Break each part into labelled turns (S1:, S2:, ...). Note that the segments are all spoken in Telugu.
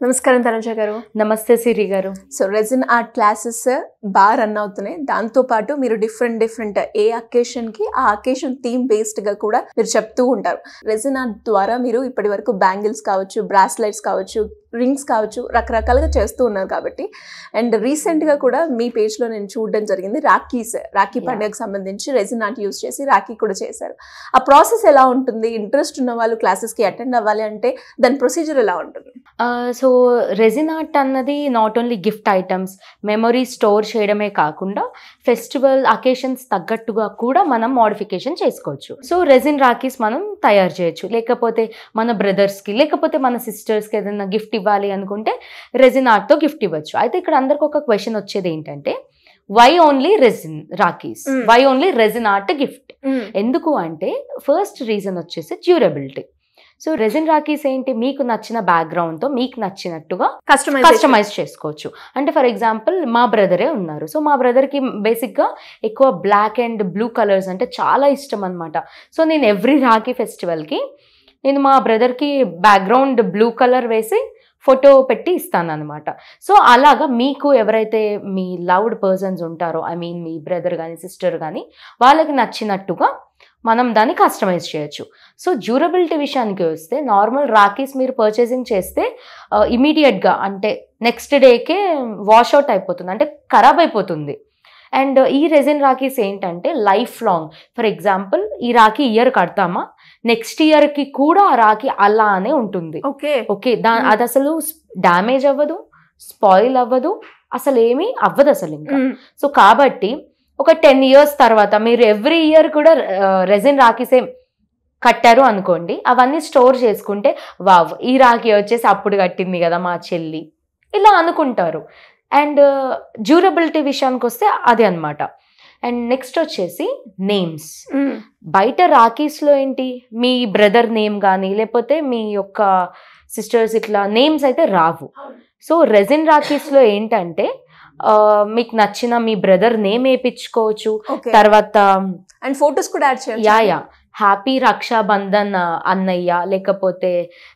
S1: నమస్కారం తనుజ గారు.
S2: నమస్తే సిరి గారు.
S1: సో రెజిన్ ఆర్ట్ క్లాసెస్ బాగా రన్ అవుతున్నాయి. దాంతో పాటు మీరు డిఫరెంట్ ఏ అకేషన్ కి ఆ అకేషన్ థీమ్ బేస్డ్ గా కూడా మీరు చెప్తూ ఉంటారు. రెజిన్ ఆర్ట్ ద్వారా మీరు ఇప్పటి వరకు బ్యాంగిల్స్ కావచ్చు, బ్రాస్లెట్స్ కావచ్చు, రింగ్స్ కావచ్చు, రకరకాలుగా చేస్తూ ఉన్నారు కాబట్టి. అండ్ రీసెంట్ గా కూడా మీ పేజ్ లో నేను చూడడం జరిగింది, రాఖీ పండుగకు సంబంధించి రెజిన్ ఆర్ట్ యూజ్ చేసి రాఖీ కూడా చేశారు. ఆ ప్రాసెస్ ఎలా ఉంటుంది? ఇంట్రెస్ట్ ఉన్న వాళ్ళు క్లాసెస్ కి అటెండ్ అవ్వాలి అంటే దాని ప్రొసీజర్ ఎలా ఉంటుంది?
S2: సో రెజిన్ ఆర్ట్ అన్నది not only gift items, memory store చేయడమే కాకుండా ఫెస్టివల్ అకేషన్స్ తగ్గట్టుగా కూడా మనం మోడిఫికేషన్ చేసుకోవచ్చు. సో రెజిన్ రాఖీస్ మనం తయారు చేయొచ్చు, లేకపోతే మన బ్రదర్స్కి, లేకపోతే మన సిస్టర్స్కి ఏదైనా గిఫ్ట్ ఇవ్వాలి అనుకుంటే రెజిన్ ఆర్ట్తో గిఫ్ట్ ఇవ్వచ్చు. అయితే ఇక్కడ అందరికి ఒక క్వశ్చన్ వచ్చేది ఏంటంటే, why only resin rakhis, why only resin art gift? ఎందుకు అంటే ఫస్ట్ రీజన్ వచ్చేసి డ్యూరబిలిటీ. సో రెజిన్ రాఖీస్ ఏంటి, మీకు నచ్చిన బ్యాక్గ్రౌండ్తో మీకు నచ్చినట్టుగా కస్టమైజ్ చేసుకోవచ్చు. అంటే ఫర్ ఎగ్జాంపుల్ మా బ్రదరే ఉన్నారు. సో మా బ్రదర్కి బేసిక్గా ఎక్కువ బ్లాక్ అండ్ బ్లూ కలర్స్ అంటే చాలా ఇష్టం అనమాట. సో నేను ఎవ్రీ రాఖీ ఫెస్టివల్కి నేను మా బ్రదర్కి బ్యాక్గ్రౌండ్ బ్లూ కలర్ వేసి ఫోటో పెట్టి ఇస్తాను అనమాట. సో అలాగా మీకు ఎవరైతే మీ లవ్డ్ పర్సన్స్ ఉంటారో, ఐ మీన్ మీ బ్రదర్ కానీ సిస్టర్ కానీ, వాళ్ళకి నచ్చినట్టుగా మనం దాన్ని కస్టమైజ్ చేయొచ్చు. సో డ్యూరబిలిటీ విషయానికి వస్తే, నార్మల్ రాఖీస్ మీరు పర్చేసింగ్ చేస్తే ఇమీడియట్గా అంటే నెక్స్ట్ డేకే వాష్ అవుట్ అయిపోతుంది, అంటే ఖరాబ్ అయిపోతుంది. అండ్ ఈ రెజిన్ రాఖీస్ ఏంటంటే లైఫ్ లాంగ్. ఫర్ ఎగ్జాంపుల్ ఈ రాఖీ ఇయర్ కడతామా, నెక్స్ట్ ఇయర్కి కూడా ఆ రాఖీ అలానే ఉంటుంది. ఓకే అది అసలు డ్యామేజ్ అవ్వదు, స్పాయిల్ అవ్వదు, అసలు ఏమీ అవ్వదు అసలు ఇంకా. సో కాబట్టి ఒక 10 years తర్వాత మీరు ఎవ్రీ ఇయర్ కూడా రెజిన్ రాఖీసే కట్టారు అనుకోండి, అవన్నీ స్టోర్ చేసుకుంటే వావ్ ఈ రాఖీ వచ్చేసి అప్పుడు కట్టింది కదా మా చెల్లి, ఇలా అనుకుంటారు. అండ్ డ్యూరబిలిటీ విషయానికి వస్తే అదే అనమాట. అండ్ నెక్స్ట్ వచ్చేసి నేమ్స్. బయట రాఖీస్లో ఏంటి, మీ బ్రదర్ నేమ్ కానీ లేకపోతే మీ యొక్క సిస్టర్స్ ఇట్లా నేమ్స్ అయితే రావు. సో రెజిన్ రాఖీస్లో ఏంటంటే మీకు నచ్చిన మీ బ్రదర్ నేమ్ వేయించుకోవచ్చు. తర్వాత
S1: అండ్ ఫొటోస్ కూడా యాడ్ చేయాలి.
S2: హ్యాపీ రక్షాబంధన్ అన్నయ్య, లేకపోతే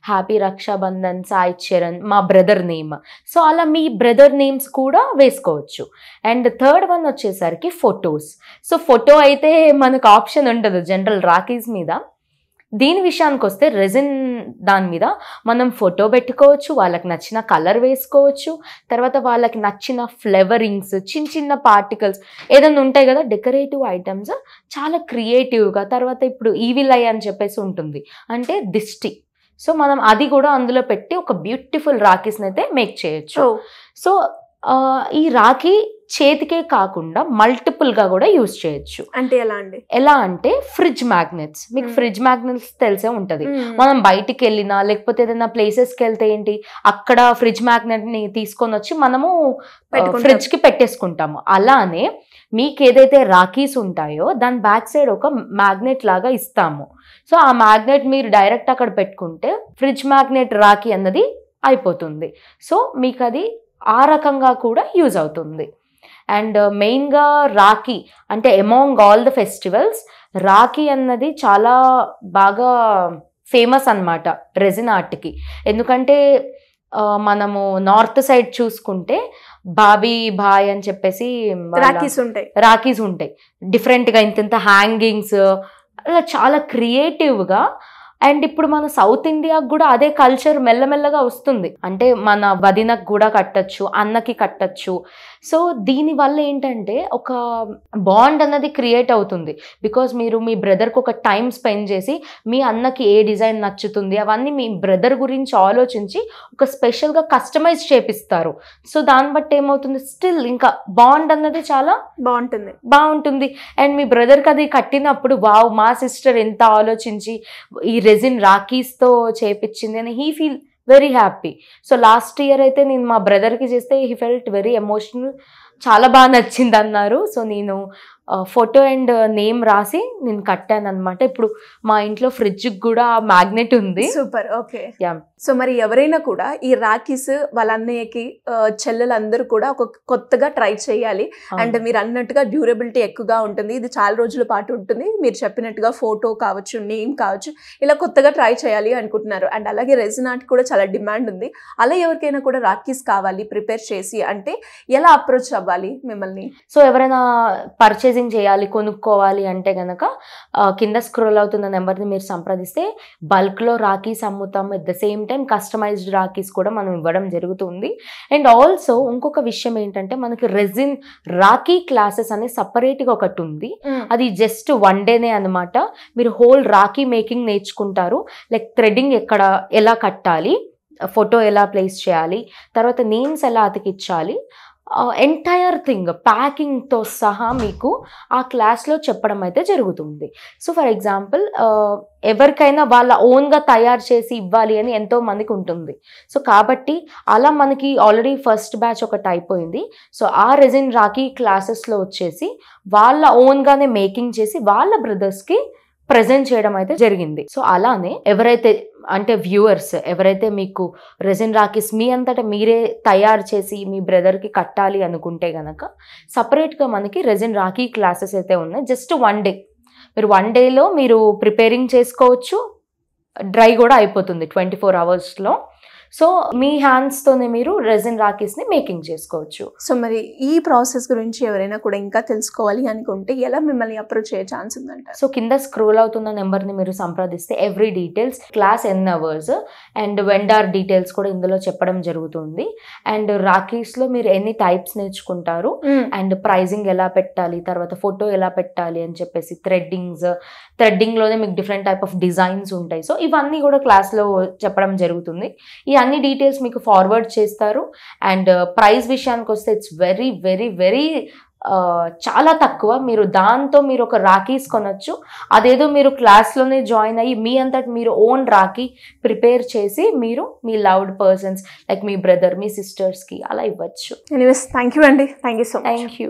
S2: హ్యాపీ రక్షాబంధన్ సాయి చరణ్, మా బ్రదర్ నేమ్. సో అలా మీ బ్రదర్ నేమ్స్ కూడా వేసుకోవచ్చు. అండ్ థర్డ్ వన్ వచ్చేసరికి ఫొటోస్. సో ఫోటో అయితే మనకు ఆప్షన్ ఉండదు జనరల్ రాఖీస్ మీద. దీని విషయానికి వస్తే రెజిన్ దాని మీద మనం ఫోటో పెట్టుకోవచ్చు, వాళ్ళకి నచ్చిన కలర్ వేసుకోవచ్చు, తర్వాత వాళ్ళకి నచ్చిన ఫ్లేవరింగ్స్, చిన్న చిన్న పార్టికల్స్ ఏదైనా ఉంటాయి కదా డెకరేటివ్ ఐటమ్స్, చాలా క్రియేటివ్గా. తర్వాత ఇప్పుడు ఈవిల్ ఐ అని చెప్పేసి ఉంటుంది, అంటే దిష్టి. సో మనం అది కూడా అందులో పెట్టి ఒక బ్యూటిఫుల్ రాఖీస్ని అయితే మేక్ చేయొచ్చు. సో ఈ రాఖీ చేతికే కాకుండా మల్టిపుల్గా కూడా యూజ్ చేయొచ్చు.
S1: అంటే
S2: ఎలా అంటే ఫ్రిడ్జ్ మ్యాగ్నెట్స్. మీకు ఫ్రిడ్జ్ మ్యాగ్నెట్స్ తెలిసే ఉంటుంది. మనం బయటికి వెళ్ళినా లేకపోతే ఏదైనా ప్లేసెస్కి వెళ్తే ఏంటి, అక్కడ ఫ్రిడ్జ్ మ్యాగ్నెట్ని తీసుకొని వచ్చి మనము ఫ్రిడ్జ్కి పెట్టేసుకుంటాము. అలానే మీకు ఏదైతే రాఖీస్ ఉంటాయో దాని బ్యాక్ సైడ్ ఒక మ్యాగ్నెట్ లాగా ఇస్తాము. సో ఆ మ్యాగ్నెట్ మీరు డైరెక్ట్ అక్కడ పెట్టుకుంటే ఫ్రిడ్జ్ మ్యాగ్నెట్ రాఖీ అన్నది అయిపోతుంది. సో మీకు అది ఆ రకంగా కూడా యూజ్ అవుతుంది. అండ్ మెయిన్గా రాఖీ అంటే among all the festivals Rakhi అన్నది చాలా బాగా ఫేమస్ అన్నమాట రెజిన్ ఆర్ట్కి. ఎందుకంటే మనము నార్త్ సైడ్ చూసుకుంటే బాబీ బాయ్ అని చెప్పేసి రాఖీస్ ఉంటాయి డిఫరెంట్గా, ఇంత హ్యాంగింగ్స్, అలా చాలా క్రియేటివ్గా. అండ్ ఇప్పుడు మన సౌత్ ఇండియాకు కూడా అదే కల్చర్ మెల్లమెల్లగా వస్తుంది. అంటే మన వదినకు కూడా కట్టచ్చు, అన్నకి కట్టచ్చు. సో దీనివల్ల ఏంటంటే ఒక బాండ్ అన్నది క్రియేట్ అవుతుంది. బికాజ్ మీరు మీ బ్రదర్కి ఒక టైం స్పెండ్ చేసి మీ అన్నకి ఏ డిజైన్ నచ్చుతుంది అవన్నీ మీ బ్రదర్ గురించి ఆలోచించి ఒక స్పెషల్గా కస్టమైజ్ చేపిస్తారు. సో దాన్ని బట్టి ఏమవుతుంది, స్టిల్ ఇంకా బాండ్ అన్నది చాలా బాగుంటుంది. అండ్ మీ బ్రదర్కి అది కట్టినప్పుడు వావ్ మా సిస్టర్ ఎంత ఆలోచించి ఈ రెజిన్ రాఖీస్తో చేపించింది అని he feel very happy. So last year అయితే నేను మా బ్రదర్కి చేస్తే హీ ఫెల్ట్ వెరీ ఎమోషనల్, చాలా బాగా నచ్చింది అన్నారు. సో నేను ఫోటో అండ్ నేమ్ రాసి నేను కట్టాను అనమాట. ఇప్పుడు మా ఇంట్లో ఫ్రిడ్జ్ కూడా మ్యాగ్నెట్ ఉంది.
S1: సూపర్. ఓకే. సో మరి ఎవరైనా కూడా ఈ రాఖీస్ వాళ్ళ అన్నయ్యకి చెల్లెలందరూ కూడా ఒక కొత్తగా ట్రై చేయాలి. అండ్ మీరు అన్నట్టుగా డ్యూరబిలిటీ ఎక్కువగా ఉంటుంది, ఇది చాలా రోజుల పాటు ఉంటుంది, మీరు చెప్పినట్టుగా ఫోటో కావచ్చు, నేమ్ కావచ్చు, ఇలా కొత్తగా ట్రై చేయాలి అనుకుంటున్నారు. అండ్ అలాగే రెజిన్ ఆర్ట్ కూడా చాలా డిమాండ్ ఉంది. అలా ఎవరికైనా కూడా రాఖీస్ కావాలి ప్రిపేర్ చేసి అంటే ఎలా అప్రోచ్ అవ్వాలి మిమ్మల్ని?
S2: సో ఎవరైనా పర్చేజింగ్ చేయాలి, కొనుక్కోవాలి అంటే గనక కింద స్క్రోల్ అవుతున్న నెంబర్ని మీరు సంప్రదిస్తే బల్క్లో రాఖీస్ అమ్ముతాం. At the same time customised rakhis కూడా మనం ఇవ్వడం జరుగుతుంది. అండ్ ఆల్సో ఇంకొక విషయం ఏంటంటే మనకి రెజిన్ రాఖీ క్లాసెస్ అనే సపరేట్గా ఒకటి ఉంది. అది జస్ట్ 1 డేనే అనమాట. మీరు హోల్ రాఖీ మేకింగ్ నేర్చుకుంటారు. లైక్ థ్రెడ్డింగ్ ఎలా కట్టాలి, ఫోటో ఎలా ప్లేస్ చేయాలి, తర్వాత నేమ్స్ ఎలా అతికించాలి, ఎంటైర్ థింగ్ ప్యాకింగ్తో సహా మీకు ఆ క్లాస్లో చెప్పడం అయితే జరుగుతుంది. సో ఫర్ ఎగ్జాంపుల్ ఎవరికైనా వాళ్ళ ఓన్గా తయారు చేసి ఇవ్వాలి అని ఎంతో మందికి ఉంటుంది. సో కాబట్టి అలా మనకి ఆల్రెడీ ఫస్ట్ బ్యాచ్ ఒకటి అయిపోయింది. సో ఆ రెజిన్ రాఖీ క్లాసెస్లో వచ్చేసి వాళ్ళ ఓన్గానే మేకింగ్ చేసి వాళ్ళ బ్రదర్స్కి ప్రజెంట్ చేయడం అయితే జరిగింది. సో అలానే ఎవరైతే అంటే వ్యూవర్స్ ఎవరైతే మీకు రెజిన్ రాఖీస్ మీ అంతటా మీరే తయారు చేసి మీ బ్రదర్కి కట్టాలి అనుకుంటే గనక సపరేట్గా మనకి రెజిన్ రాఖీ క్లాసెస్ అయితే ఉన్నాయి. జస్ట్ 1 డే, మీరు 1 డేలో మీరు ప్రిపేరింగ్ చేసుకోవచ్చు, డ్రై కూడా అయిపోతుంది 24 అవర్స్లో. సో మీ హ్యాండ్స్తోనే మీరు రెజిన్ రాఖీస్ని మేకింగ్ చేసుకోవచ్చు.
S1: సో మరి ఈ ప్రాసెస్ గురించి ఎవరైనా కూడా ఇంకా తెలుసుకోవాలి అనుకుంటే ఎలా మిమ్మల్ని అప్రోచ్ అయ్యే ఛాన్స్ ఉందంట?
S2: సో కింద స్క్రోల్ అవుతున్న నెంబర్ని మీరు సంప్రదిస్తే ఎవ్రీ డీటెయిల్స్, క్లాస్ ఎన్ని అవర్స్ అండ్ వెండార్ డీటెయిల్స్ కూడా ఇందులో చెప్పడం జరుగుతుంది. అండ్ రాఖీస్లో మీరు ఎన్ని టైప్స్ నేర్చుకుంటారు అండ్ ప్రైజింగ్ ఎలా పెట్టాలి, తర్వాత ఫోటో ఎలా పెట్టాలి అని చెప్పేసి థ్రెడ్డింగ్లోనే మీకు డిఫరెంట్ టైప్ ఆఫ్ డిజైన్స్ ఉంటాయి. సో ఇవన్నీ కూడా క్లాస్లో చెప్పడం జరుగుతుంది. ఈ అన్ని డీటెయిల్స్ మీకు ఫార్వర్డ్ చేస్తారు. అండ్ ప్రైస్ విషయానికి వస్తే ఇట్స్ వెరీ వెరీ వెరీ చాలా తక్కువ. మీరు దాంతో మీరు ఒక రాఖీస్ కొనొచ్చు. అదేదో మీరు క్లాస్లోనే జాయిన్ అయ్యి మీ అంతటి మీరు ఓన్ రాఖీ ప్రిపేర్ చేసి మీరు మీ లవ్డ్ పర్సన్స్ లైక్ మీ బ్రదర్, మీ సిస్టర్స్కి అలా ఇవ్వచ్చు.
S1: ఎనీవేస్ థ్యాంక్ యూ అండి. Thank you so much.
S2: Thank you.